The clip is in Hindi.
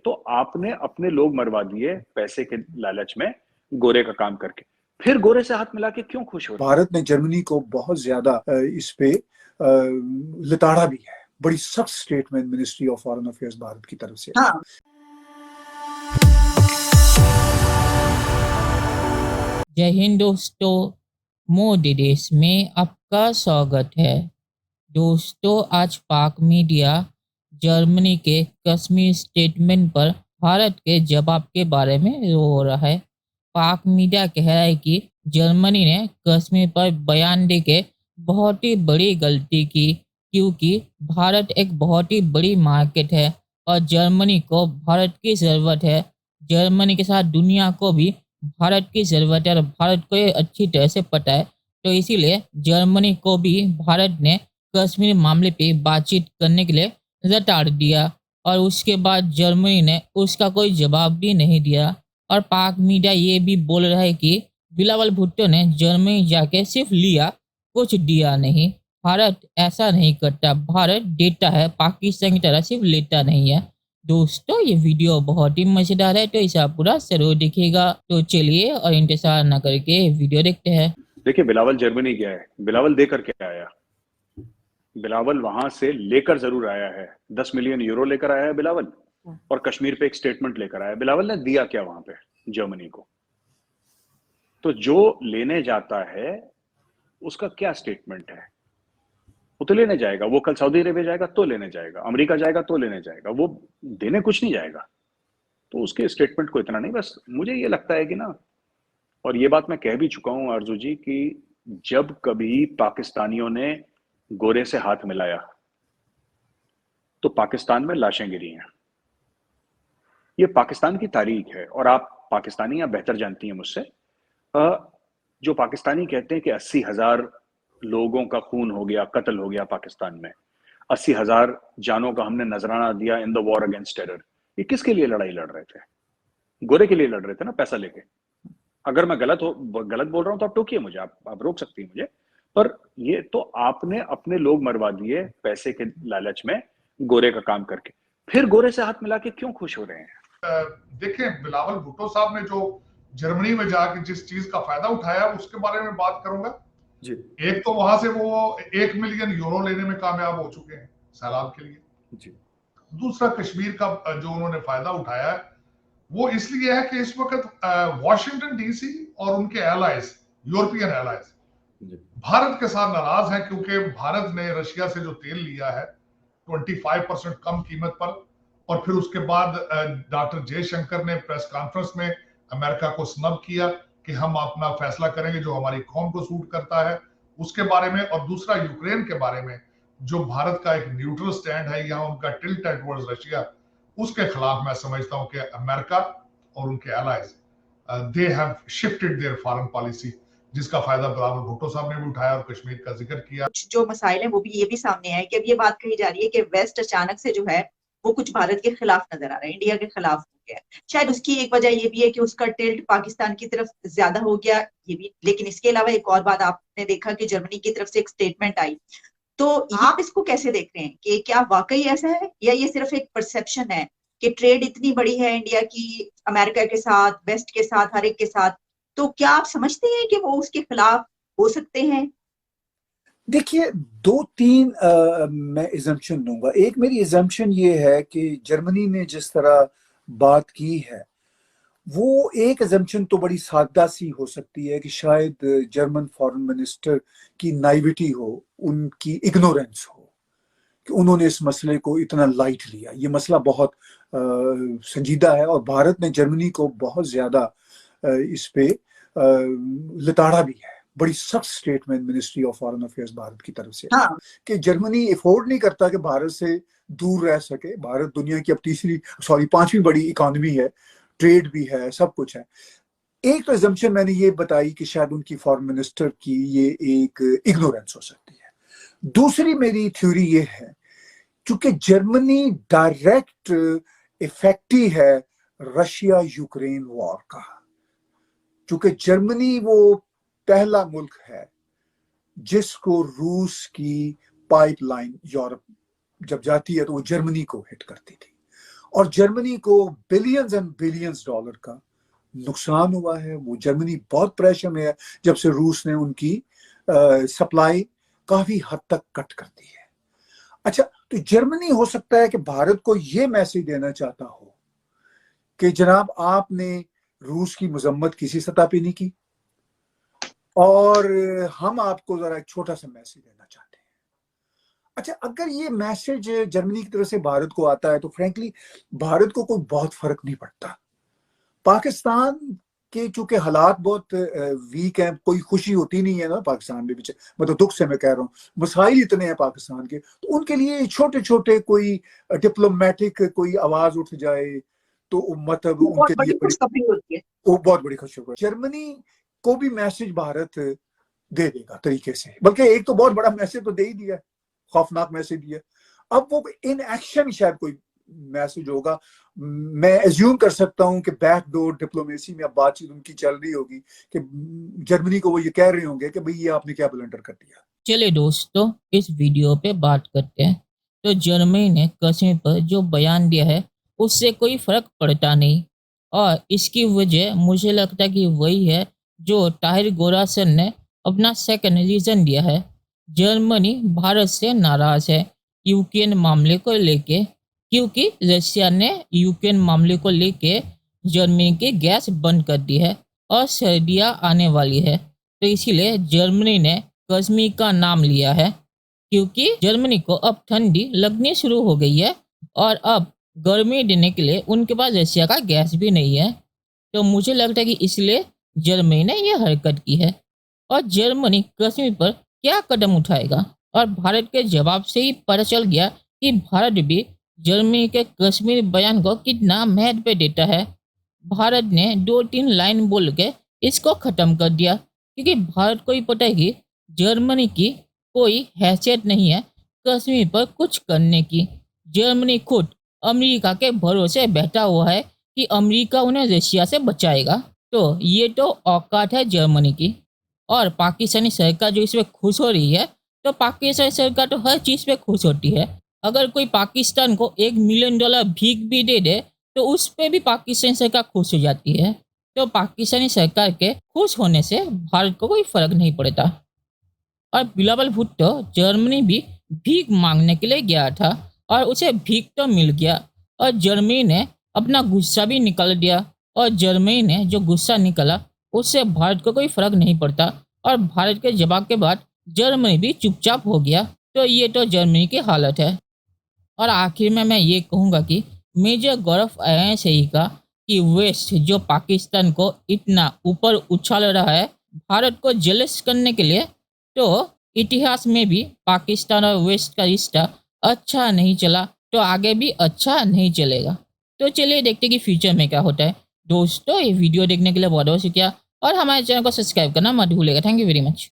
तो आपने अपने लोग मरवा दिए पैसे के लालच में, गोरे का काम करके, फिर गोरे से हाथ मिला के क्यों खुश हो? भारत ने जर्मनी को बहुत ज्यादा इस पे लिताड़ा भी है। बड़ी सख्त statement ministry of foreign affairs Bharat की तरफ से। हाँ। जय हिंद दोस्तों, मोदी देश में आपका स्वागत है। दोस्तों, आज पाक मीडिया जर्मनी के कश्मीर स्टेटमेंट पर भारत के जवाब के बारे में रो रहा है। पाक मीडिया कह रहा है कि जर्मनी ने कश्मीर पर बयान देके बहुत ही बड़ी गलती की, क्योंकि भारत एक बहुत ही बड़ी मार्केट है और जर्मनी को भारत की ज़रूरत है। जर्मनी के साथ दुनिया को भी भारत की ज़रूरत है और भारत को ये अच्छी तरह से पता है। तो इसीलिए जर्मनी को भी भारत ने कश्मीर मामले पे बातचीत करने के लिए रटार दिया और उसके बाद जर्मनी ने उसका कोई जवाब भी नहीं दिया। और पाक मीडिया ये भी बोल रहा है कि बिलावल भुट्टो ने जर्मनी जाके सिर्फ लिया, कुछ दिया नहीं। भारत ऐसा नहीं करता, भारत देता है, पाकिस्तान की तरह सिर्फ लेता नहीं है। दोस्तों, ये वीडियो बहुत ही मजेदार है, तो इसे आप पूरा जरूर देखिएगा। तो चलिए और इंतजार न करके वीडियो देखते हैं। देखिए, बिलावल जर्मनी गया है, बिलावल देकर के आया। बिलावल वहां से लेकर जरूर आया है, 10 मिलियन यूरो लेकर आया है बिलावल, और कश्मीर पे एक स्टेटमेंट लेकर आया। बिलावल ने दिया क्या वहां पे जर्मनी को? तो जो लेने जाता है उसका क्या स्टेटमेंट है? वो तो लेने जाएगा, वो कल सऊदी अरेबिया जाएगा तो लेने जाएगा, अमेरिका जाएगा तो लेने जाएगा, वो देने कुछ नहीं जाएगा। तो उसके स्टेटमेंट को इतना नहीं, बस मुझे ये लगता है कि ना, और ये बात मैं कह भी चुका हूं आरजू जी, कि जब कभी पाकिस्तानियों ने गोरे से हाथ मिलाया तो पाकिस्तान में लाशें गिरी हैं। ये पाकिस्तान की तारीख है, और आप पाकिस्तानी या बेहतर जानती हैं मुझसे। जो पाकिस्तानी कहते हैं कि 80,000 लोगों का खून हो गया, कत्ल हो गया पाकिस्तान में, 80,000 जानों का हमने नजराना दिया in the war against terror. ये किसके लिए लड़ाई लड़ रहे थे? गोरे के लिए लड़ रहे थे ना, पैसा लेके। अगर मैं गलत बोल रहा हूं तो आप टोकिए मुझे, आप रोक सकती हैं मुझे, पर ये तो आपने अपने लोग मरवा दिए पैसे के लालच में, गोरे का काम करके, फिर गोरे से हाथ मिला के क्यों खुश हो रहे हैं? देखें, बिलावल भुट्टो साहब ने जो जर्मनी में जाके जिस चीज का फायदा उठाया उसके बारे में बात करूंगा जी। एक तो वहां से वो 1 मिलियन यूरो लेने में कामयाब हो चुके हैं सैलाब के लिए जी। दूसरा, कश्मीर का जो उन्होंने फायदा उठाया है वो इसलिए है कि इस वक्त वॉशिंगटन डीसी और उनके एलाइज, यूरोपियन एलाइज भारत के साथ नाराज हैं, क्योंकि भारत ने रशिया से जो तेल लिया है 25% कम कीमत पर, और फिर उसके बाद डॉक्टर जयशंकर ने प्रेस कॉन्फ्रेंस में अमेरिका को स्नब किया कि हम अपना फैसला करेंगे जो हमारी कौम को सूट करता है उसके बारे में। और दूसरा, यूक्रेन के बारे में जो भारत का एक न्यूट्रल स्टैंड है, यहाँ उनका टिल्ट है टुवर्ड्स रशिया, उसके खिलाफ मैं समझता हूं कि अमेरिका और उनके allies they have shifted their foreign policy, जिसका फायदा बिलावल भुट्टो साहब ने भी उठाया और कश्मीर का जिक्र किया। जो मसाइल है वो भी ये भी सामने है कि अब ये बात कही जा रही है कि वेस्ट अचानक से जो है वो कुछ भारत के खिलाफ नजर आ रहा है, इंडिया के खिलाफ हो गया। शायद उसकी एक वजह ये भी है कि उसका टिल्ट पाकिस्तान की तरफ ज्यादा हो गया, ये भी। लेकिन इसके अलावा एक और बात आपने देखा कि जर्मनी की तरफ से एक स्टेटमेंट आई, तो आप इसको कैसे देख रहे हैं कि क्या वाकई ऐसा है या ये सिर्फ एक परसेप्शन है कि ट्रेड इतनी बड़ी है इंडिया की अमेरिका के साथ, वेस्ट के साथ, हर एक के साथ, तो क्या आप समझते हैं कि वो उसके खिलाफ हो सकते हैं? देखिए, 2-3 मैं इजम्पशन दूंगा। एक मेरी इजम्पशन ये है कि जर्मनी ने जिस तरह बात की है, वो एक इजम्पशन तो बड़ी सादा सी हो सकती है कि शायद जर्मन फॉरेन मिनिस्टर की नाइविटी हो, उनकी इग्नोरेंस हो कि उन्होंने इस मसले को इतना लाइट लिया। ये मसला बहुत संजीदा है और भारत ने जर्मनी को बहुत ज्यादा इस पे लिताड़ा भी है। बड़ी सख्त statement ministry of foreign affairs Bharat की तरफ से हाँ। कि जर्मनी अफोर्ड नहीं करता कि भारत से दूर रह सके। भारत दुनिया की अब 5वीं बड़ी इकोनॉमी है, ट्रेड भी है, सब कुछ है। एक तो एजम्पशन मैंने ये बताई कि शायद उनकी फॉरेन मिनिस्टर की ये एक इग्नोरेंस हो सकती है। दूसरी मेरी थ्योरी ये है, चूंकि जर्मनी डायरेक्ट इफेक्टी है रशिया यूक्रेन वॉर का, चूंकि जर्मनी वो पहला मुल्क है जिसको रूस की पाइपलाइन यूरोप जब जाती है तो वो जर्मनी को हिट करती थी, और जर्मनी को बिलियंस एंड बिलियंस डॉलर का नुकसान हुआ है। वो जर्मनी बहुत प्रेशर में है जब से रूस ने उनकी सप्लाई काफी हद तक कट कर दी है। अच्छा, तो जर्मनी हो सकता है कि भारत को ये मैसेज देना चाहता हो कि जनाब आपने रूस की मजम्मत किसी सतह पे नहीं की और हम आपको जरा एक छोटा सा मैसेज देना चाहते हैं। अच्छा, अगर ये मैसेज जर्मनी की तरफ से भारत को आता है तो फ्रैंकली भारत को कोई बहुत फर्क नहीं पड़ता। पाकिस्तान के चूंकि हालात बहुत वीक हैं, कोई खुशी होती नहीं है ना पाकिस्तान में, पीछे मतलब दुख से मैं कह रहा हूँ, मसाइल इतने हैं पाकिस्तान के, तो उनके लिए छोटे छोटे कोई डिप्लोमेटिक कोई आवाज उठ जाए तो मतलब उनके लिए खुशखबरी होती है, वो बहुत बड़ी खुशखबरी। जर्मनी को भी मैसेज भारत दे देगा तरीके से, बल्कि एक तो बहुत बड़ा मैसेज तो दे ही दिया, खौफनाक मैसेज दिया। अब वो इन एक्शन शायद कोई मैसेज होगा। मैं एज्यूम कर सकता हूं कि बैकडोर डिप्लोमेसी में अब बातचीत उनकी चल रही होगी कि जर्मनी को वो ये कह रहे होंगे कि भाई ये आपने क्या ब्लंडर कर दिया। चलिए दोस्तों, इस वीडियो पे बात करते हैं। तो जर्मनी ने कश्मीर पर जो बयान दिया है उससे कोई फर्क पड़ता नहीं, और इसकी वजह मुझे लगता है कि वही है जो ताहिर गोरासन ने अपना सेकंड रीजन दिया है। जर्मनी भारत से नाराज है यूक्रेन मामले को लेके, क्योंकि रशिया ने यूक्रेन मामले को लेके जर्मनी की गैस बंद कर दी है और सर्दियाँ आने वाली है, तो इसीलिए जर्मनी ने कश्मीर का नाम लिया है, क्योंकि जर्मनी को अब ठंडी लगनी शुरू हो गई है और अब गर्मी देने के लिए उनके पास रशिया का गैस भी नहीं है। तो मुझे लगता है कि इसलिए जर्मनी ने यह हरकत की है। और जर्मनी कश्मीर पर क्या कदम उठाएगा, और भारत के जवाब से ही पता चल गया कि भारत भी जर्मनी के कश्मीर बयान को कितना महत्व देता है। भारत ने 2-3 लाइन बोल के इसको ख़त्म कर दिया, क्योंकि भारत को ही पता है कि जर्मनी की कोई हैसियत नहीं है कश्मीर पर कुछ करने की। जर्मनी खुद अमेरिका के भरोसे बैठा हुआ है कि अमेरिका उन्हें रशिया से बचाएगा। तो ये तो औकात है जर्मनी की। और पाकिस्तानी सरकार जो इसमें खुश हो रही है, तो पाकिस्तानी सरकार तो हर चीज़ पे खुश होती है। अगर कोई पाकिस्तान को $1 मिलियन भीख भी दे दे तो उस पर भी पाकिस्तानी सरकार खुश हो जाती है। तो पाकिस्तानी सरकार के खुश होने से भारत को कोई फर्क नहीं पड़ता। और बिलावल भुट्टो जर्मनी भी भीख मांगने के लिए गया था और उसे भीख तो मिल गया, और जर्मनी ने अपना गुस्सा भी निकाल दिया, और जर्मनी ने जो गुस्सा निकाला उससे भारत को कोई फर्क नहीं पड़ता, और भारत के जवाब के बाद जर्मनी भी चुपचाप हो गया। तो ये तो जर्मनी की हालत है। और आखिर में मैं ये कहूँगा कि मेजर गौरव ऐसे ही का कि वेस्ट जो पाकिस्तान को इतना ऊपर उछाल रहा है भारत को जेलस करने के लिए, तो इतिहास में भी पाकिस्तान और वेस्ट का रिश्ता अच्छा नहीं चला, तो आगे भी अच्छा नहीं चलेगा। तो चलिए देखते कि फ्यूचर में क्या होता है। दोस्तों, ये वीडियो देखने के लिए बहुत बहुत शुक्रिया, और हमारे चैनल को सब्सक्राइब करना मत भूलिएगा। Thank you very much.